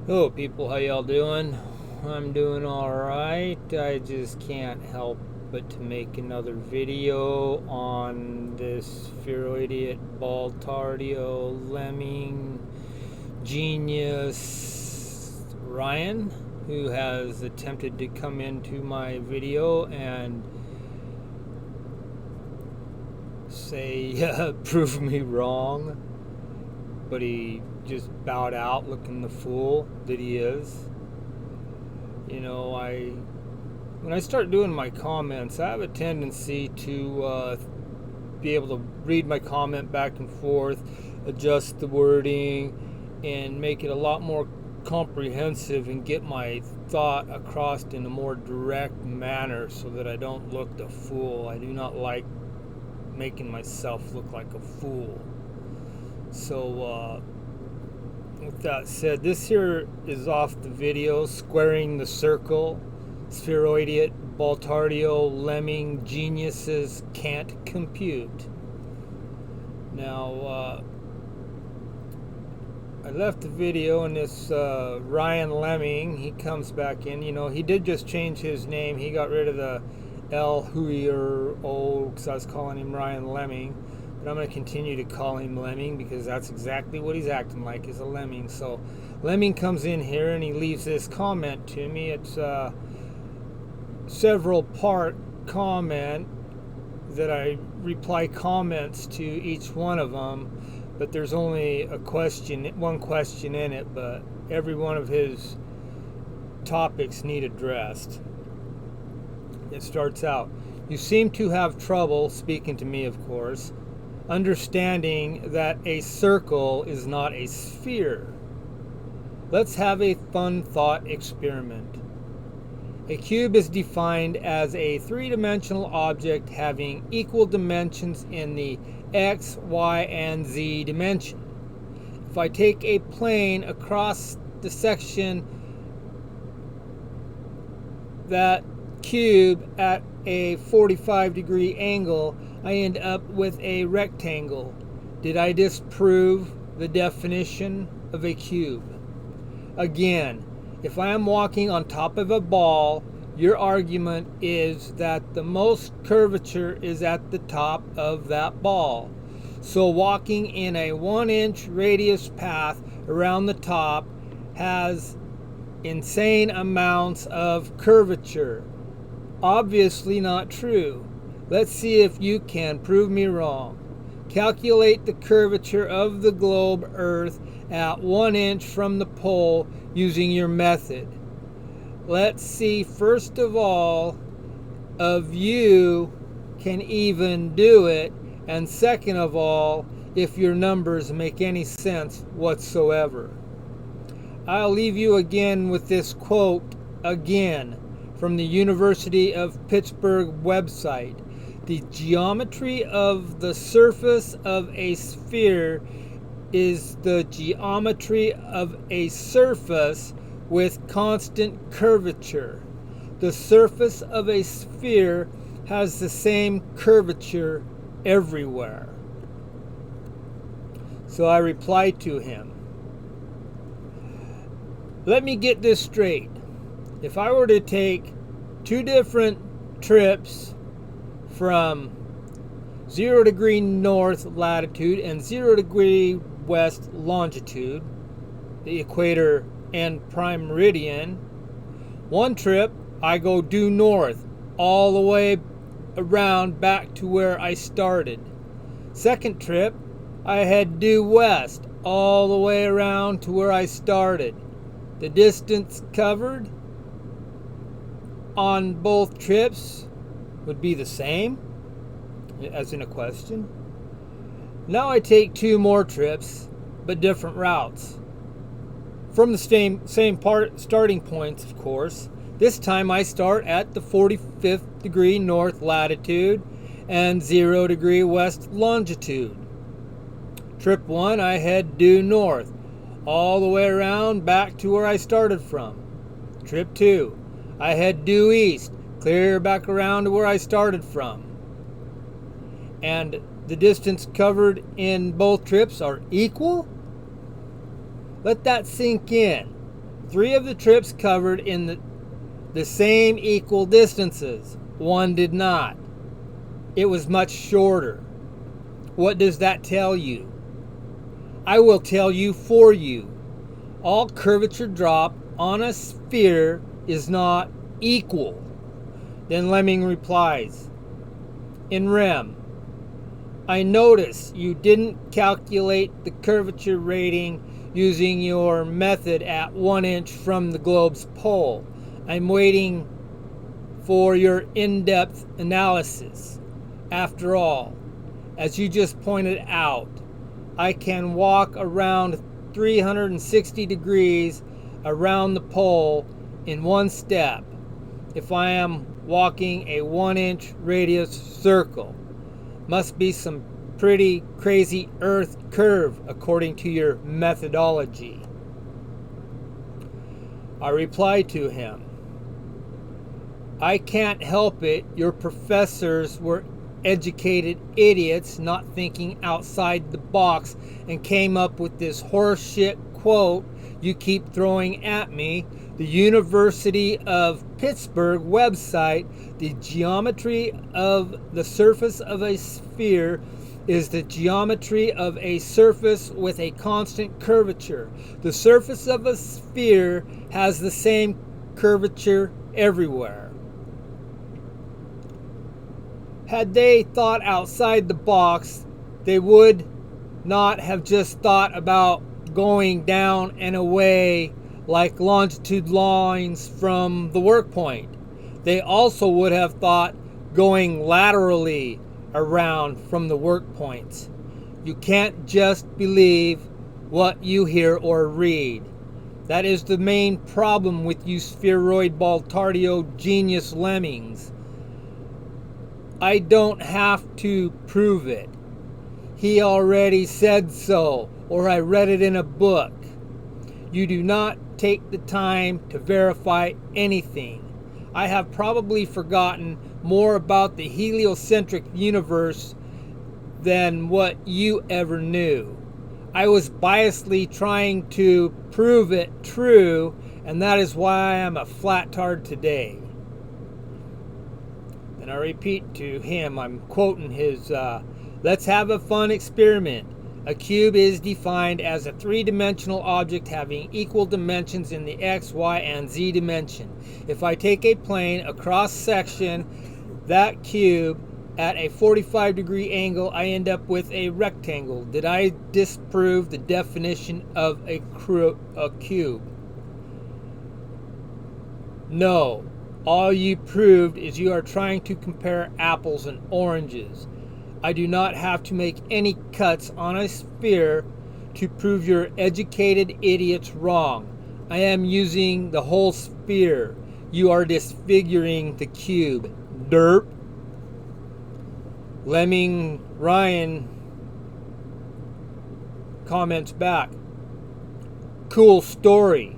Hello people, how y'all doing? I'm doing alright. I just can't help but to make another video on this spheroidiot Baltardio Lemming genius Ryan, who has attempted to come into my video and say prove me wrong, but he just bowed out looking the fool that he is. You know, when I start doing my comments, I have a tendency to be able to read my comment back and forth, adjust the wording, and make it a lot more comprehensive and get my thought across in a more direct manner so that I don't look the fool. I do not like making myself look like a fool. So, with that said, this here is off the video, Squaring the Circle, Spheroidiot, Baltardio, Lemming, Geniuses Can't Compute. Now, I left the video and this Ryan Lemming, he comes back in. You know, he did just change his name. He got rid of the L, Hui, or O, because I was calling him Ryan Lemming. But I'm going to continue to call him Lemming because that's exactly what he's acting like, is a lemming. So Lemming comes in here and he leaves this comment to me. It's a several part comment that I reply comments to each one of them, but there's only one question in it, but every one of his topics need addressed. It starts out, "You seem to have trouble," speaking to me of course, "understanding that a circle is not a sphere. Let's have a fun thought experiment. A cube is defined as a three-dimensional object having equal dimensions in the x, y, and z dimension. If I take a plane across the section that cube at a 45-degree angle, I end up with a rectangle. Did I disprove the definition of a cube? Again, if I am walking on top of a ball, your argument is that the most curvature is at the top of that ball. So walking in a 1-inch radius path around the top has insane amounts of curvature. Obviously not true. Let's see if you can prove me wrong. Calculate the curvature of the globe Earth at 1 inch from the pole using your method. Let's see first of all if you can even do it, and second of all if your numbers make any sense whatsoever." I'll leave you again with this quote again from the University of Pittsburgh website. "The geometry of the surface of a sphere is the geometry of a surface with constant curvature. The surface of a sphere has the same curvature everywhere." So I replied to him, "Let me get this straight. If I were to take two different trips from 0 degree north latitude and 0 degree west longitude, the equator and prime meridian, one trip I go due north all the way around back to where I started. Second trip I head due west all the way around to where I started. The distance covered on both trips would be the same?" As in a question. "Now I take two more trips, but different routes. From the same starting points, of course. This time I start at the 45th degree north latitude and 0 degree west longitude. Trip 1 I head due north, all the way around back to where I started from. Trip 2 I head due east, clear back around to where I started from. And the distance covered in both trips are equal?" Let that sink in. 3 of the trips covered in the same equal distances. 1 did not. It was much shorter. What does that tell you? I will tell you for you. All curvature drop on a sphere is not equal. Then Lemming replies, in rem, I notice you didn't calculate the curvature rating using your method at 1 inch from the globe's pole. I'm waiting for your in-depth analysis. After all, as you just pointed out, I can walk around 360 degrees around the pole in one step if I am walking a 1-inch radius circle. Must be some pretty crazy Earth curve according to your methodology. I replied to him, I can't help it. Your professors were educated idiots not thinking outside the box and came up with this horseshit quote you keep throwing at me. The University of Pittsburgh website, the geometry of the surface of a sphere is the geometry of a surface with a constant curvature. The surface of a sphere has the same curvature everywhere. Had they thought outside the box, they would not have just thought about going down and away like longitude lines from the work point. They also would have thought going laterally around from the work points. You can't just believe what you hear or read. That is the main problem with you spheroid baltardio genius lemmings. I don't have to prove it. He already said so, or I read it in a book. You do not take the time to verify anything. I have probably forgotten more about the heliocentric universe than what you ever knew. I was biasedly trying to prove it true, and that is why I am a flattard today. And I repeat to him, I'm quoting his, let's have a fun experiment. A cube is defined as a three-dimensional object having equal dimensions in the x, y, and z dimension. If I take a plane, a cross-section, that cube at a 45-degree angle, I end up with a rectangle. Did I disprove the definition of a cube? No. All you proved is you are trying to compare apples and oranges. I do not have to make any cuts on a sphere to prove your educated idiots wrong. I am using the whole sphere. You are disfiguring the cube. Derp. Lemming Ryan comments back, cool story.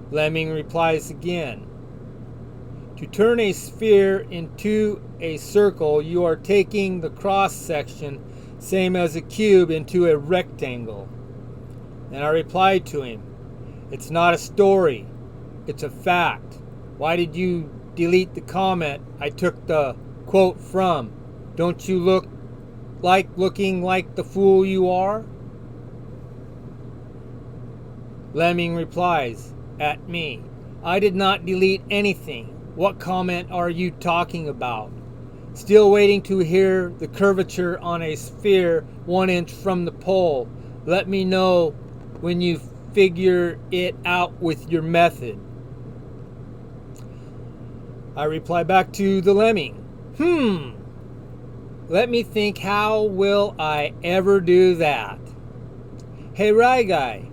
Lemming replies again, to turn a sphere into a circle, you are taking the cross section, same as a cube, into a rectangle. And I replied to him, it's not a story, it's a fact. Why did you delete the comment I took the quote from? Don't you look like looking like the fool you are? Lemming replies at me, I did not delete anything. What comment are you talking about? Still waiting to hear the curvature on a sphere 1 inch from the pole. Let me know when you figure it out with your method. I reply back to the Lemming. Let me think, how will I ever do that? Hey, Rye Guy,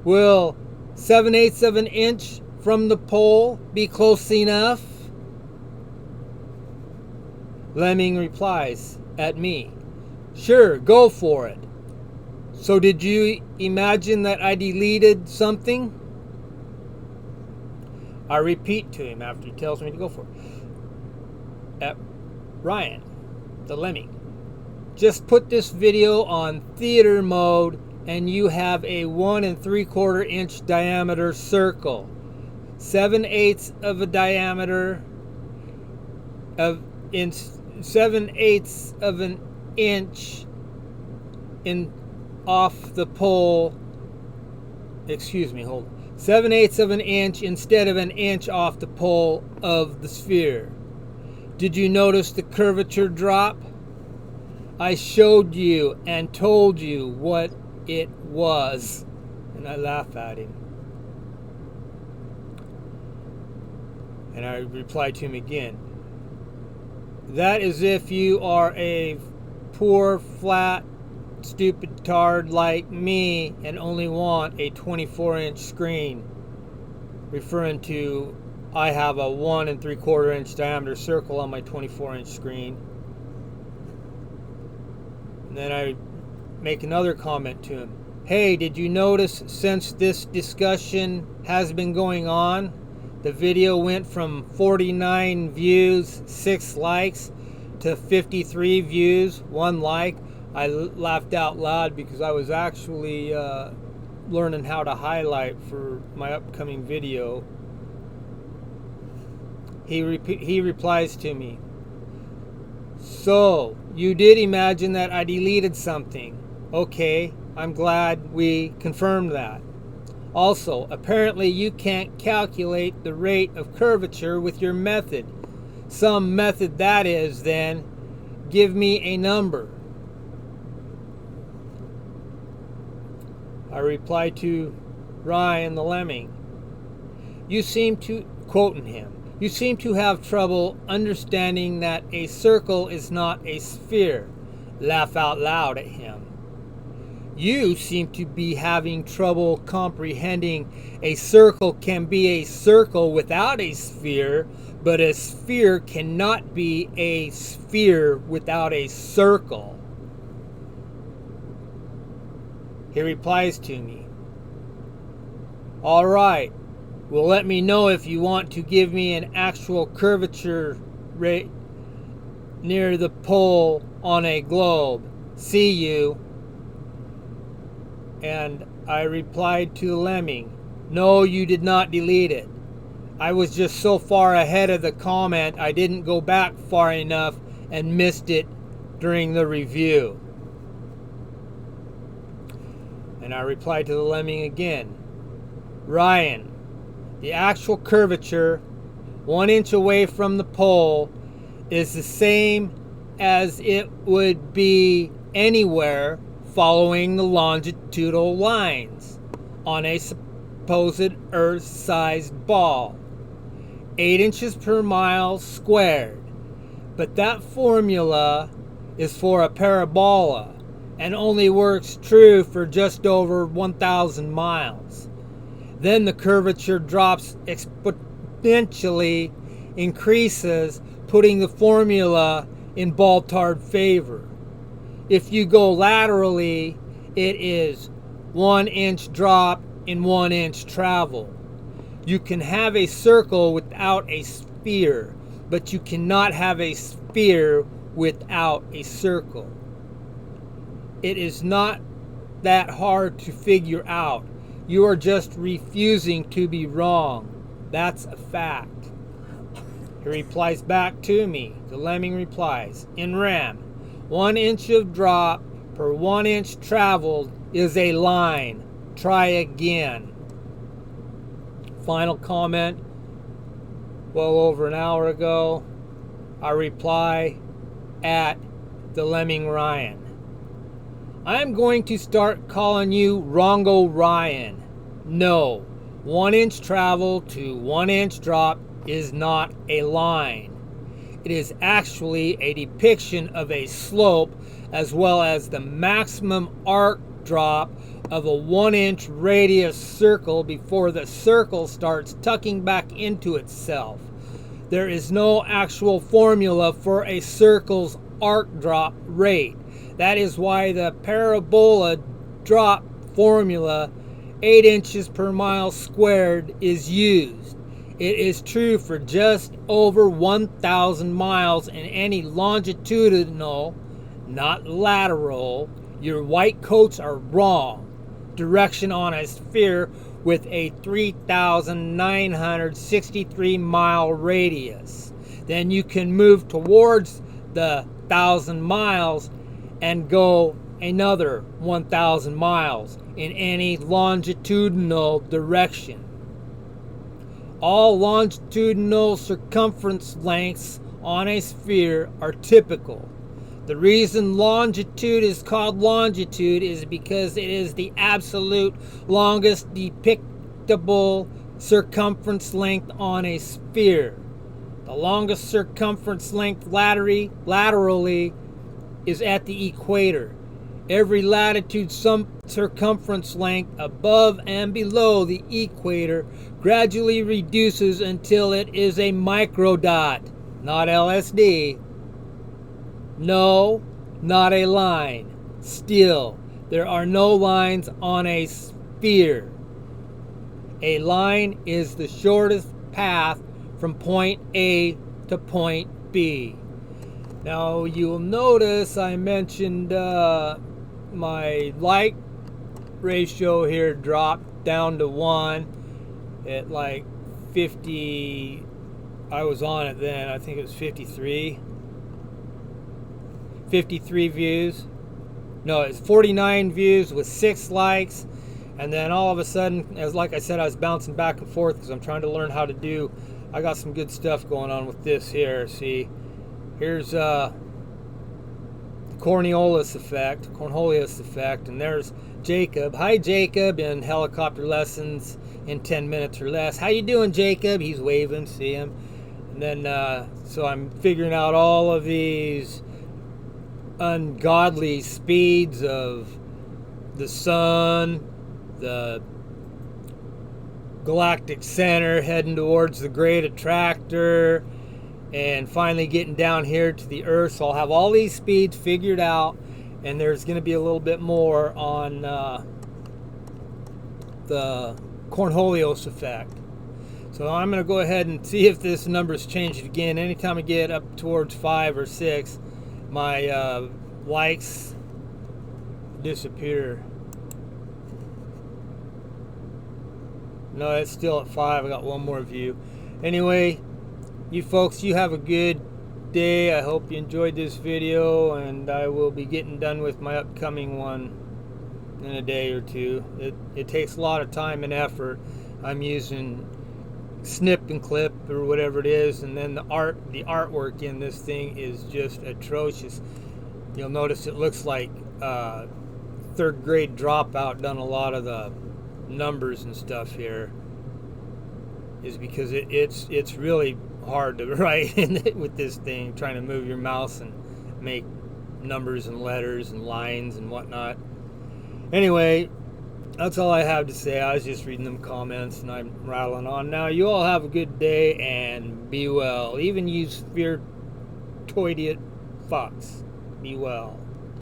will 7/8 of an inch from the pole be close enough? Lemming replies at me, sure, go for it. So did you imagine that I deleted something? I repeat to him after he tells me to go for it. At Ryan, the Lemming, just put this video on theater mode and you have a 1 3/4 inch diameter circle, 7/8 of a diameter of in 7/8 of an inch in off the pole. Excuse me, hold on. 7/8 of an inch instead of an inch off the pole of the sphere. Did you notice the curvature drop? I showed you and told you what it was. And I laugh at him. And I reply to him again. That is if you are a poor, flat, stupid tard like me and only want a 24-inch screen. Referring to, I have a 1 3/4 inch diameter circle on my 24-inch screen. And then I make another comment to him. Hey, did you notice since this discussion has been going on, the video went from 49 views, 6 likes, to 53 views, 1 like? I laughed out loud because I was actually learning how to highlight for my upcoming video. He replies to me, so you did imagine that I deleted something. Okay, I'm glad we confirmed that. Also, apparently you can't calculate the rate of curvature with your method. Some method that is, then. Give me a number. I reply to Ryan the Lemming. You seem to, quoting him, you seem to have trouble understanding that a circle is not a sphere. Laugh out loud at him. You seem to be having trouble comprehending a circle can be a circle without a sphere, but a sphere cannot be a sphere without a circle. He replies to me, all right, well, let me know if you want to give me an actual curvature rate near the pole on a globe. See you. And I replied to Lemming, no, you did not delete it. I was just so far ahead of the comment I didn't go back far enough and missed it during the review. And I replied to the Lemming again, Ryan, the actual curvature 1 inch away from the pole is the same as it would be anywhere following the longitudinal lines on a supposed Earth-sized ball, 8 inches per mile squared. But that formula is for a parabola and only works true for just over 1,000 miles. Then the curvature drops exponentially, increases, putting the formula in ball-tard favor. If you go laterally, it is 1 inch drop in 1 inch travel. You can have a circle without a sphere, but you cannot have a sphere without a circle. It is not that hard to figure out. You are just refusing to be wrong. That's a fact. He replies back to me. The Lemming replies, in RAM, 1 inch of drop per 1 inch traveled is a line. Try again. Final comment. Well over an hour ago, I reply at the Lemming Ryan. I'm going to start calling you Wrongo Ryan. No, 1 inch travel to 1 inch drop is not a line. It is actually a depiction of a slope as well as the maximum arc drop of a 1 inch radius circle before the circle starts tucking back into itself. There is no actual formula for a circle's arc drop rate. That is why the parabola drop formula 8 inches per mile squared is used. It is true for just over 1,000 miles in any longitudinal, not lateral. Your white coats are wrong. direction on a sphere with a 3,963 mile radius. Then you can move towards the 1,000 miles and go another 1,000 miles in any longitudinal direction. All longitudinal circumference lengths on a sphere are typical. The reason longitude is called longitude is because it is the absolute longest depictable circumference length on a sphere. The longest circumference length laterally is at the equator. Every latitude circumference length above and below the equator gradually reduces until it is a microdot, not LSD. No, not a line. Still, there are no lines on a sphere. A line is the shortest path from point A to point B. Now, you'll notice I mentioned my light ratio here dropped down to 1 at like 50. I was on it then. I think it was 53 views. No, it's 49 views with 6 likes. And then all of a sudden, as like I said, I was bouncing back and forth because I'm trying to learn how to do. I got some good stuff going on with this here. See, here's the Cornelius effect, and there's Jacob. Hi, Jacob, in helicopter lessons in 10 minutes or less. How you doing, Jacob? He's waving. See him. And then, so I'm figuring out all of these ungodly speeds of the sun, the galactic center heading towards the great attractor, and finally getting down here to the Earth. So I'll have all these speeds figured out, and there's going to be a little bit more on the Cornelius effect. So I'm going to go ahead and see if this number's changed again. Anytime I get up towards 5 or 6, my likes disappear. No, it's still at 5. I got one more view. Anyway, you folks, you have a good day. I hope you enjoyed this video, and I will be getting done with my upcoming one in a day or two. It takes a lot of time and effort. I'm using snip and clip or whatever it is, and then the artwork in this thing is just atrocious. You'll notice it looks like third grade dropout done a lot of the numbers and stuff here, is because it's really hard to write with this thing, trying to move your mouse and make numbers and letters and lines and whatnot. Anyway, that's all I have to say. I was just reading them comments and I'm rattling on. Now, you all have a good day and be well. Even you sphertoidiot fucks, be well.